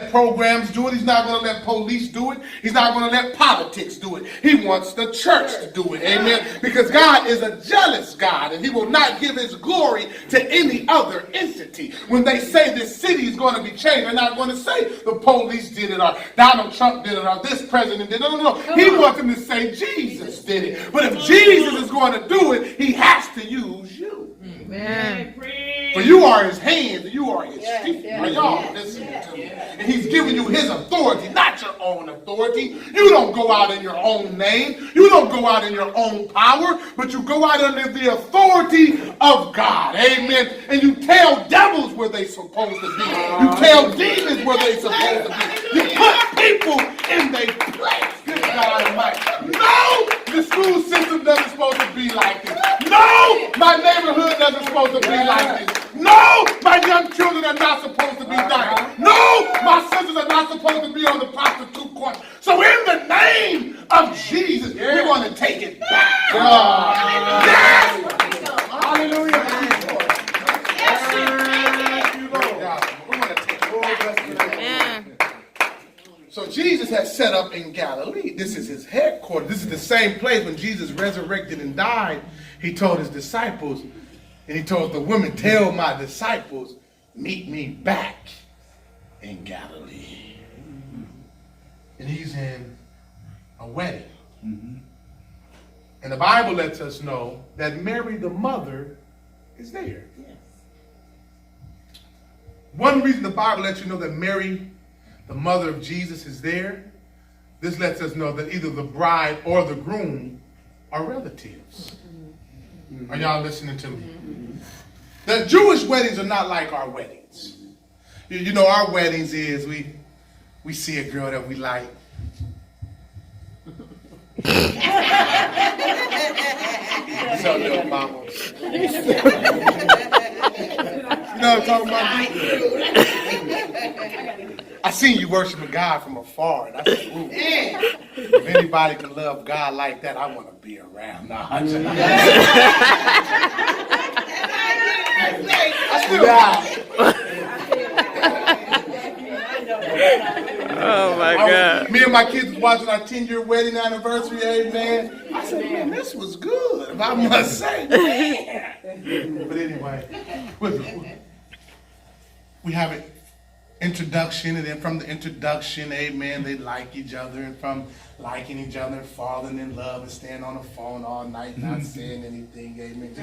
let programs do it. He's not going to let police do it. He's not going to let politics do it. He wants the church to do it. Amen. Because God is a jealous God, and he will not give his glory to any other entity. When they say this city is going to be changed, they're not going to say the police did it or Donald Trump did it or this president did it. No. He wants them to say Jesus did it. But if Jesus is going to do it, he has to use you. Amen. For you are his hands and you are his feet. Are y'all listening to me? And he's giving you his authority, not your own authority. You don't go out in your own name. You don't go out in your own power, but you go out under the authority of God. Amen. And you tell devils where they're supposed to be. You tell demons where they're supposed to be. You put people in their place. Good God Almighty. No, the school system doesn't supposed to be like this. No, my neighborhood doesn't supposed to be like this. No, my young children are not supposed to be dying. No, my sisters are not supposed to be on the prostitute corner. So in the name of Jesus, we're going to take it back. Yes! Hallelujah. So Jesus has set up in Galilee. This is his headquarters. This is the same place when Jesus resurrected and died. He told his disciples, and he told the women, tell my disciples, meet me back in Galilee. And he's in a wedding. And the Bible lets us know that Mary, the mother, is there. One reason the Bible lets you know that Mary, the mother of Jesus, is there, this lets us know that either the bride or the groom are relatives. Are y'all listening to me? The Jewish weddings are not like our weddings. You know, our weddings is we see a girl that we like. What's up, little mama? You know what I'm talking about? I seen you worshiping God from afar, and I said, ooh, if anybody can love God like that, I want to be around. Nah, I still Oh my God. Me and my kids was watching our 10-year wedding anniversary, amen. I said, man, this was good, if I must say. But anyway, we have an introduction, and then from the introduction, amen, they like each other, and from liking each other and falling in love and staying on the phone all night not saying anything, amen.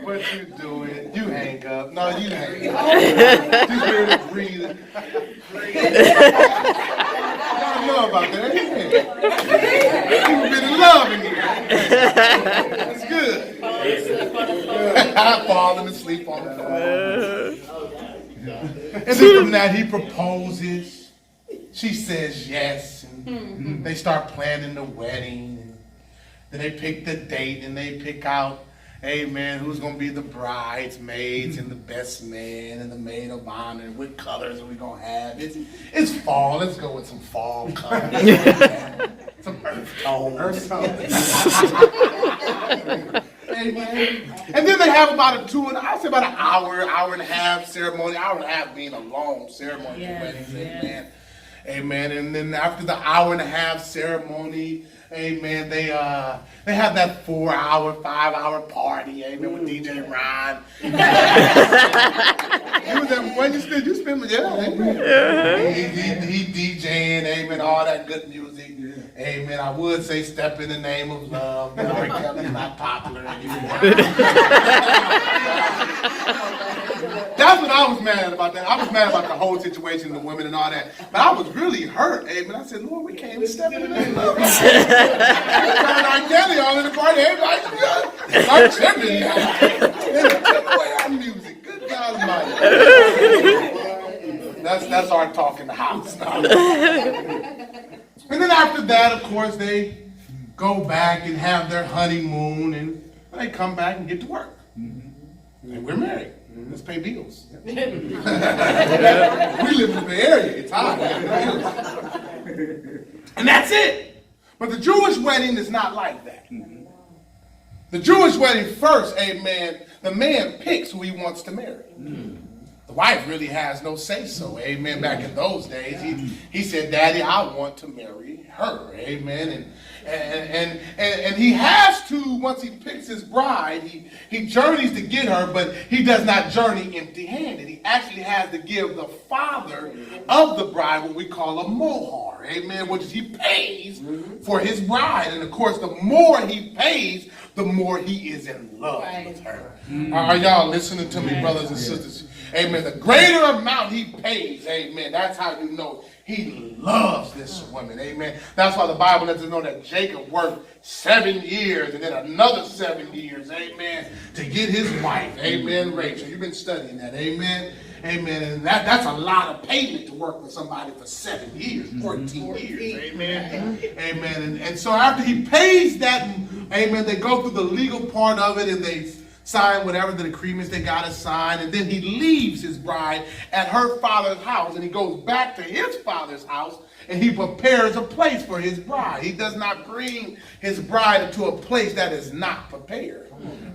What you doing? You hang up. No, you hang up. You hear the breathing. Y'all know about that, amen. People been in love in here. That's good. I falling asleep on the phone. And then from that, he proposes. She says yes. And they start planning the wedding. And then they pick the date and they pick out, amen, who's going to be the bridesmaids and the best man and the maid of honor, and what colors are we going to have. It's fall. Let's go with some fall colors. Some earth tones. Amen. And then they have about about an hour and a half ceremony. Hour and a half being a long ceremony for weddings. Amen. Amen. And then after the hour and a half ceremony, amen, they have that 4-hour, 5-hour party, amen, with DJ Ron. You spend, amen. He DJing, amen, all that good music. Amen. I would say Step in the Name of Love, but R. Kelly's not popular anymore. That's what I was mad about that. I was mad about the whole situation, the women and all that. But I was really hurt, amen. I said, Lord, we can't even step in the name of love. R. Kelly all in the party, everybody's good. I'm tripping now. They took away our music. Good God Almighty. That's our talk in the house now. And then after that, of course, they go back and have their honeymoon, and they come back and get to work. And we're married. Let's pay bills. We live in the Bay Area. It's hot. And that's it. But the Jewish wedding is not like that. The Jewish wedding first, amen, the man picks who he wants to marry. the wife really has no say-so, amen. Back in those days, he said, Daddy, I want to marry her, amen. And he has to, once he picks his bride, he journeys to get her, but he does not journey empty-handed. He actually has to give the father of the bride what we call a mohar, amen, which is he pays for his bride. And of course, the more he pays, the more he is in love with her. Are y'all listening to me, brothers and sisters? Amen. The greater amount he pays, amen, that's how you know he loves this woman, amen. That's why the Bible lets us know that Jacob worked 7 years and then another 7 years, amen, to get his wife, amen, Rachel. You've been studying that, amen. Amen. And that's a lot of payment to work with somebody for 7 years, 14 years. Amen. Amen. And so after he pays that, amen, they go through the legal part of it and they sign whatever the agreements they got to sign. And then he leaves his bride at her father's house and he goes back to his father's house and he prepares a place for his bride. He does not bring his bride into a place that is not prepared.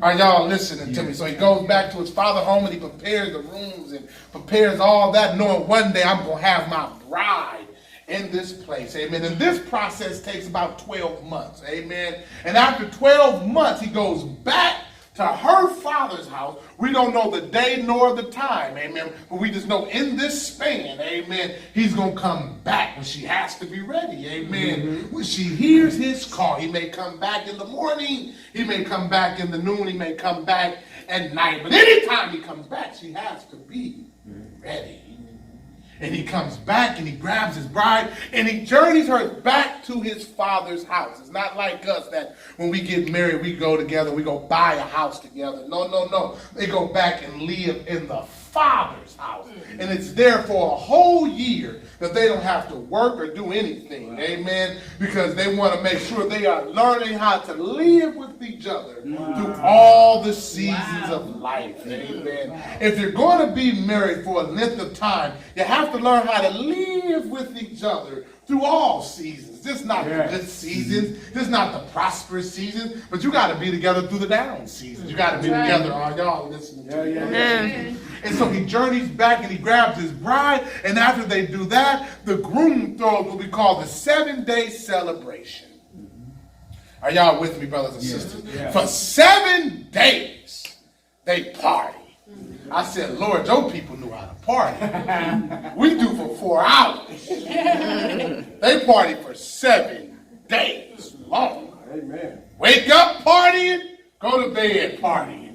Are y'all listening to me? So he goes back to his father's home and he prepares the rooms and prepares all that, knowing one day I'm going to have my bride in this place. Amen. And this process takes about 12 months. Amen. And after 12 months, he goes back to her father's house. We don't know the day nor the time, amen, but we just know in this span, amen, he's going to come back when she has to be ready, amen. When she hears his call, he may come back in the morning, he may come back in the noon, he may come back at night, but anytime he comes back, she has to be ready. And he comes back and he grabs his bride and he journeys her back to his father's house. It's not like us that when we get married, we go together, we go buy a house together. No. They go back and live in the father's house. And it's there for a whole year that they don't have to work or do anything. Amen. Because they want to make sure they are learning how to live with each other through all the seasons of life. Amen. If you're going to be married for a length of time, you have to learn how to live with each other through all seasons. This is not the good seasons. This is not the prosperous seasons. But you got to be together through the down seasons. You got to be together. Are y'all listening to me? And so he journeys back and he grabs his bride. And after they do that, the groom throws what we call the 7-day celebration. Are y'all with me, brothers and sisters? For 7 days, they party. I said, Lord, your people knew how to party. We do for 4 hours. They party for 7 days long. Amen. Wake up partying, go to bed partying.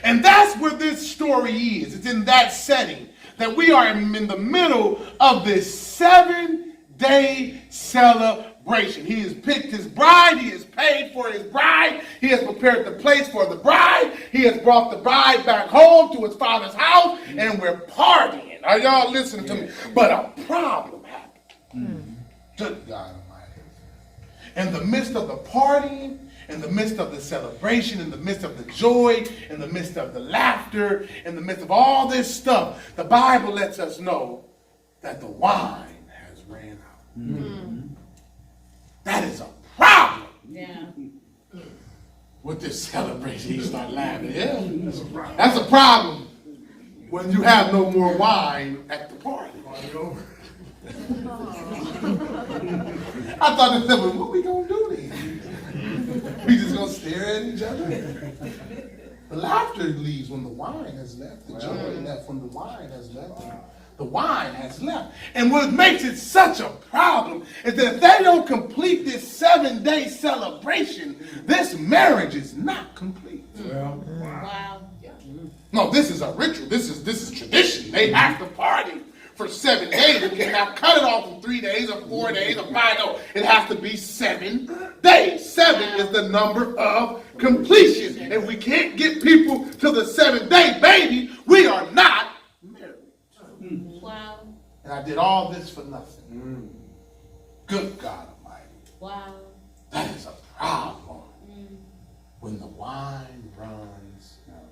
And that's where this story is. It's in that setting that we are in the middle of this 7-day celebration. He has picked his bride. He has paid for his bride. He has prepared the place for the bride. He has brought the bride back home to his father's house, and we're partying. Are y'all listening to me? But a problem happened. Good God Almighty. In the midst of the partying, in the midst of the celebration, in the midst of the joy, in the midst of the laughter, in the midst of all this stuff, the Bible lets us know that the wine has ran out. That is a problem. With this celebration, you start laughing. Yeah, that's a problem when you have no more wine at the party. I thought this was, what we gonna do then? We just gonna stare at each other? The laughter leaves when the wine has left. The joy left when the wine has left. The wine has left. And what makes it such a problem is that if they don't complete this 7-day celebration, this marriage is not complete. No, this is a ritual. This is tradition. They have to party for 7 days. You cannot cut it off in 3 days or 4 days or 5. No, it has to be 7 days. 7 is the number of completion. If we can't get people to the 7th day, baby, we are not married. And I did all this for nothing. Good God Almighty. That is a problem when the wine runs out.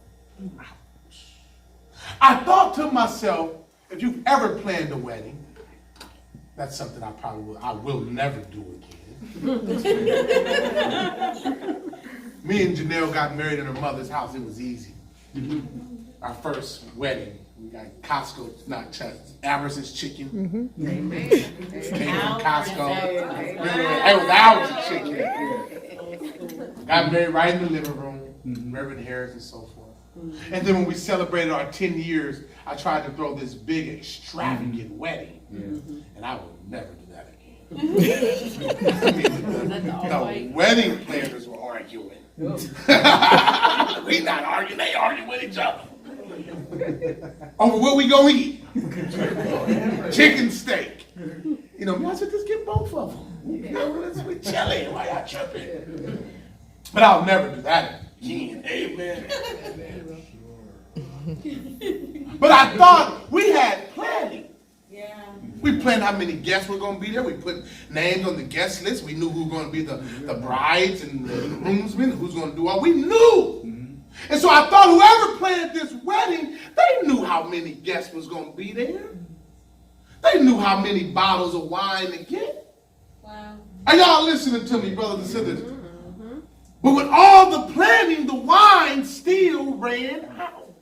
I thought to myself, if you've ever planned a wedding, that's something I will never do again. Me and Janelle got married in her mother's house. It was easy. Our first wedding We got Costco, not Albertson's chicken. Amen. Came from Costco. It was ours chicken. Got married right in the living room. Reverend Harris and so forth. And then when we celebrated our 10 years, I tried to throw this big extravagant wedding. And I will never do that again. I mean, the wedding planners were arguing. We not arguing, they arguing with each other. Over what we gonna eat? Chicken steak. You know, I said, just get both of them. You know, let's be chilling. Why y'all tripping? But I'll never do that again. Amen. But I thought we had planning. Yeah. We planned how many guests were going to be there. We put names on the guest list. We knew who was going to be the brides and the groomsmen, who's going to do all. We knew. And so I thought whoever planned this wedding, they knew how many guests was going to be there. They knew how many bottles of wine to get. Wow. Are y'all listening to me, brothers and sisters? But with all the planning, the wine still ran out.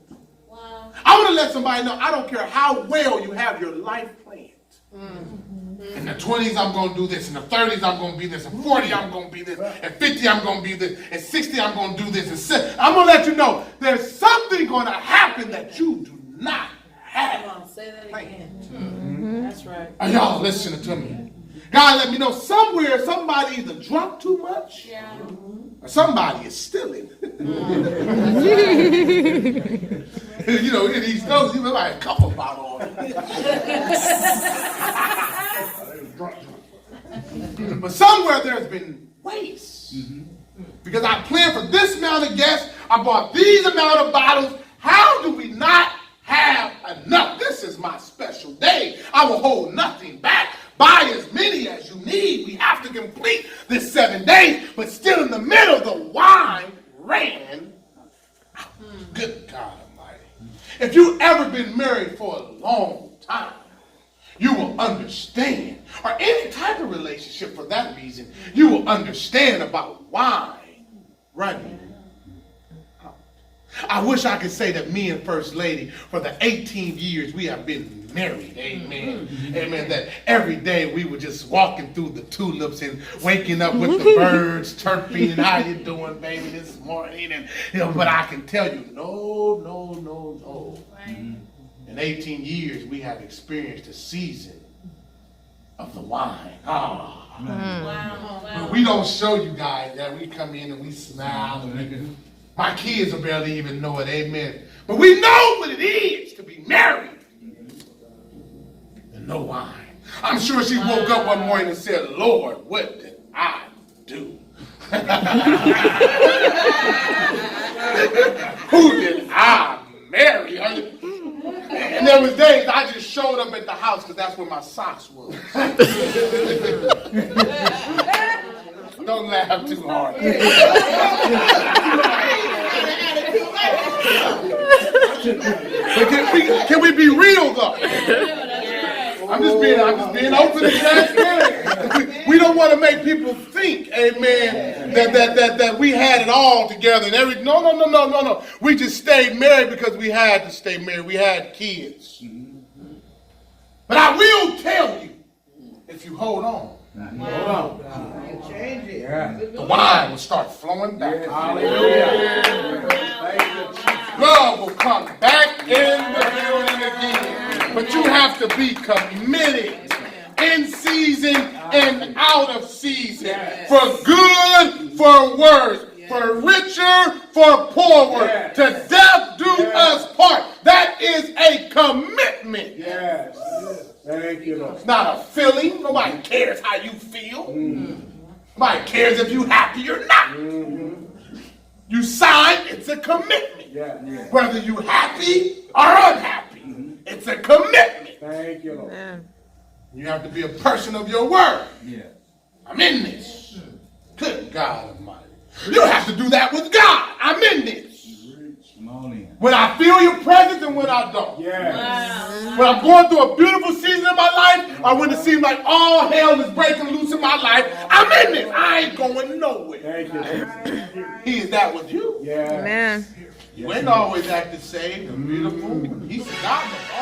Wow. I want to let somebody know, I don't care how well you have your life planned. In the 20s, I'm going to do this. In the 30s, I'm going to be this. In 40, I'm going to be this. At 50, I'm going to be this. At 60, I'm going to do this. At 70, I'm going to let you know, there's something going to happen that you do not have. Come on, say that again. That's right. Are y'all listening to me? God let me know somewhere somebody either drunk too much Yeah. or somebody is stealing. You know, in these those, you look like a couple bottles. But somewhere there's been waste. Because I planned for this amount of guests, I bought these amount of bottles. How do we not have enough? This is my special day. I will hold nothing back. Buy as many as you need. We have to complete this 7 days. But still in the middle, the wine ran out. Good God Almighty. If you've ever been married for a long time, you will understand, or any type of relationship for that reason, you will understand about wine running out. I wish I could say that me and First Lady, for the 18 years we have been married, amen, amen, that every day we were just walking through the tulips and waking up with the birds chirping and how you doing, baby, this morning, and you know, but I can tell you, no. In 18 years, we have experienced a season of the wine. Wow. We don't show you guys that. We come in and we smile. And my kids will barely even know it, amen. But we know what it is to be married and no wine. I'm sure she woke up one morning and said, Lord, what did I do? Who did I marry? And there was days I just showed up at the house because that's where my socks was. Don't laugh too hard. But can we be real though? I'm just being open and transparent. We don't want to make people think, amen, that we had it all together and no. We just stayed married because we had to stay married. We had kids. But I will tell you, if you hold on, the wine will start flowing back. Hallelujah. Love will come back in the building again. But you have to be committed in season and out of season. For good, for worse. For richer, for poorer. To death do us part. That is a commitment. Yes. Thank you, Lord. It's not a feeling. Nobody cares how you feel. Nobody cares if you're happy or not. You sign, it's a commitment. Whether you're happy or unhappy, it's a commitment. Thank you, Lord. You have to be a person of your word. I'm in this. Good God Almighty. You have to do that with God. I'm in this. When I feel your presence and when I don't. When I'm going through a beautiful season of my life, or when it seems like all hell is breaking loose in my life, I'm in this. I ain't going nowhere. Thank you. He is that with you. Amen. You ain't always acted saved and beautiful. He's God.